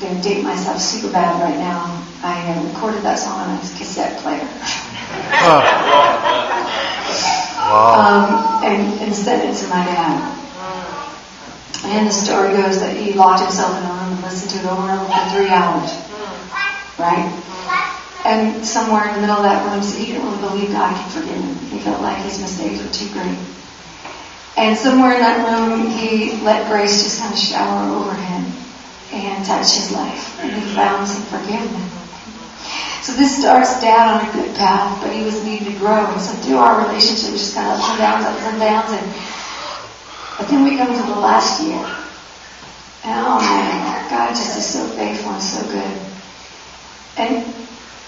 going to date myself super bad right now. I recorded that song on a cassette player. And sent it to my dad. And the story goes that he locked himself in a room and listened to it over and over for 3 hours. Right? And somewhere in the middle of that room, he didn't really believe God could forgive him. He felt like his mistakes were too great. And somewhere in that room, he let grace just kind of shower over him and touch his life. And he found some forgiveness. So this starts Dad on a good path, but he was needing to grow. And so through our relationship, just kind of ups and downs. But then we come to the last year. And oh man, God just is so faithful and so good. And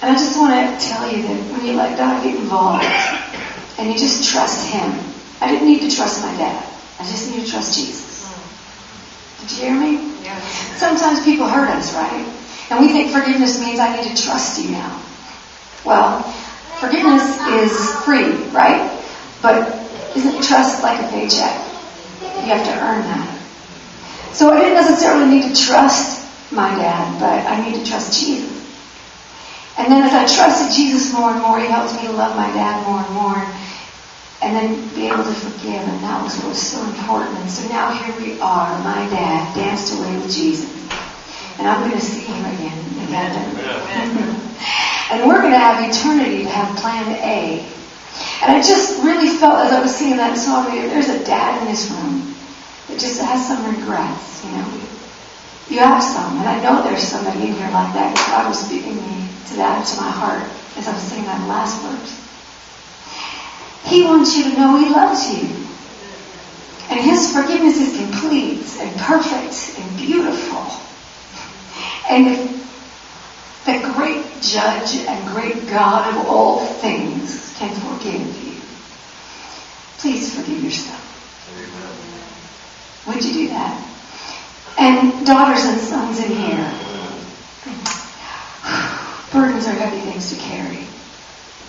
I just want to tell you that when you let God get involved and you just trust Him, I didn't need to trust my dad. I just need to trust Jesus. Did you hear me? Yeah. Sometimes people hurt us, right? And we think forgiveness means I need to trust you now. Well, forgiveness is free, right? But isn't trust like a paycheck? You have to earn that. So I didn't necessarily need to trust my dad, but I need to trust Jesus. And then as I trusted Jesus more and more, He helped me to love my dad more and more. And then be able to forgive. And that was what was so important. And so now here we are. My dad danced away with Jesus. And I'm going to see Him again in heaven. And we're going to have eternity to have plan A. And I just really felt as I was singing that song, there's a dad in this room that just has some regrets, you know. You have some, and I know there's somebody in here like that. God was speaking me to that, to my heart, as I was singing that last verse. He wants you to know He loves you. And His forgiveness is complete and perfect and beautiful. And if the great judge and great God of all things can forgive you, please forgive yourself. Would you do that? And daughters and sons in here, burdens are heavy things to carry.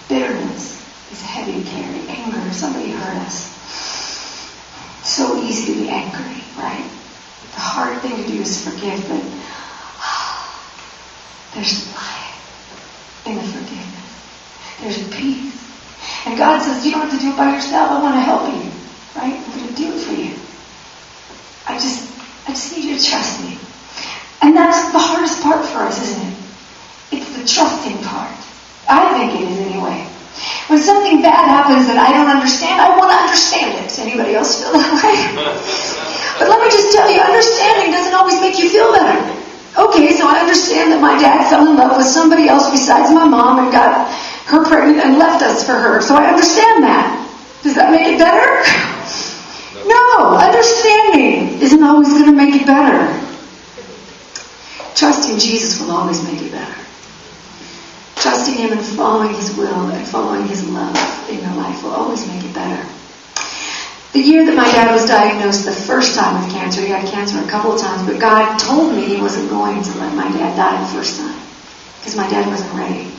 Bitterness is heavy to carry. Anger, somebody hurt us. So easy to be angry, right? The hard thing to do is forgive, but there's life in the forgiveness. There's peace. And God says, you don't have to do it by yourself. I want to help you, right? I'm going to do it for you. I just need you to trust me. And that's the hardest part for us, isn't it? It's the trusting part. I think it is anyway. When something bad happens that I don't understand, I want to understand it. Does anybody else feel that way? But let me just tell you, understanding doesn't always make you feel better. Okay, so I understand that my dad fell in love with somebody else besides my mom and got her pregnant and left us for her. So I understand that. Does that make it better? No, understanding isn't always going to make it better. Trusting Jesus will always make it better. Trusting Him and following His will and following His love in your life will always make it better. The year that my dad was diagnosed the first time with cancer, he had cancer a couple of times, but God told me He wasn't going to let my dad die the first time because my dad wasn't ready.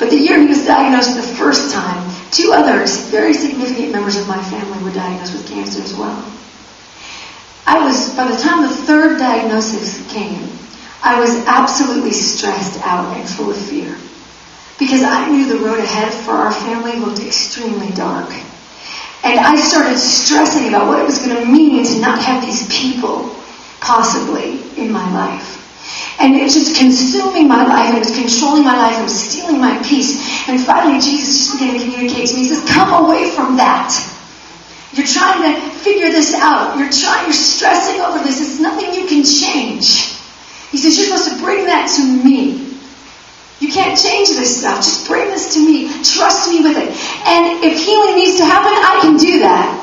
But the year he was diagnosed the first time, 2 others, very significant members of my family, were diagnosed with cancer as well. By the time the 3rd diagnosis came, I was absolutely stressed out and full of fear. Because I knew the road ahead for our family looked extremely dark. And I started stressing about what it was going to mean to not have these people, possibly, in my life. And it was just consuming my life, and it was controlling my life, and it was stealing my peace. And finally, Jesus just began to communicate to me. He says, come away from that. You're trying to figure this out. You're stressing over this. It's nothing you can change. He says, you're supposed to bring that to me. You can't change this stuff. Just bring this to me. Trust me with it. And if healing needs to happen, I can do that.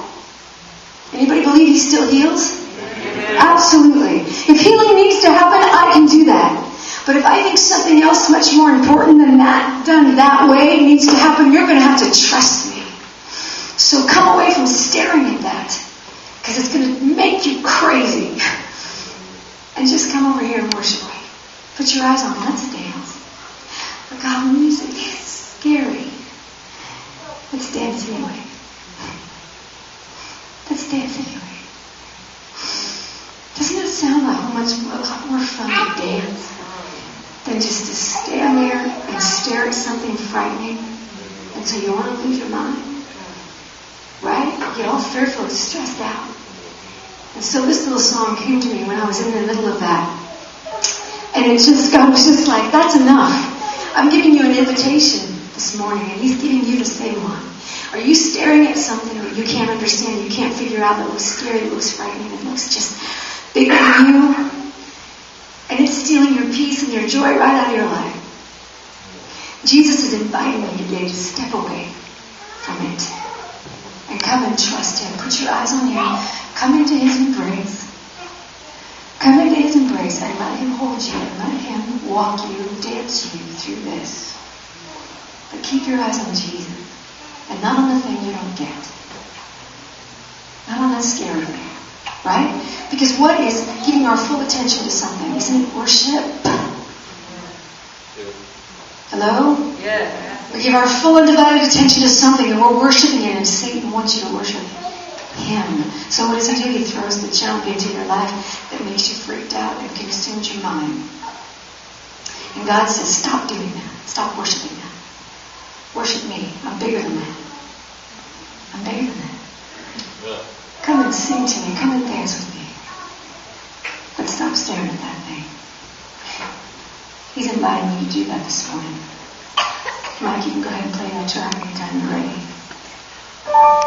Anybody believe He still heals? Absolutely. If healing needs to happen, I can do that. But if I think something else much more important than that, done that way, needs to happen, you're going to have to trust me. So come away from staring at that, because it's going to make you crazy. And just come over here and worship me. Put your eyes on me. Let's dance. But God, when music is scary, let's dance anyway. Let's dance anyway. Doesn't it sound like a lot more fun to dance than just to stand there and stare at something frightening until you want to lose your mind? Right? You get all fearful and stressed out. And so this little song came to me when I was in the middle of that. And God was just like, that's enough. I'm giving you an invitation this morning, and He's giving you the same one. Are you staring at something that you can't understand, you can't figure out, that looks scary, that looks frightening, that looks just bigger than you? And it's stealing your peace and your joy right out of your life. Jesus is inviting you today to step away from it and come and trust Him. Put your eyes on Him. Come into His embrace. Come into His embrace and let Him hold you and let Him walk you, dance you through this. But keep your eyes on Jesus and not on the thing you don't get. Not on that scary thing. Right? Because what is giving our full attention to something? Isn't it worship? Hello? Yeah. We give our full undivided attention to something and we're worshiping it, and Satan wants you to worship him. So what does he do? He throws the junk into your life that makes you freaked out and consumes your mind. And God says, stop doing that. Stop worshiping that. Worship me. I'm bigger than that. I'm bigger than that. Yeah. Come and sing to me. Come and dance with me. But stop staring at that thing. He's inviting you to do that this morning. Mike, you can go ahead and play that track anytime you're ready.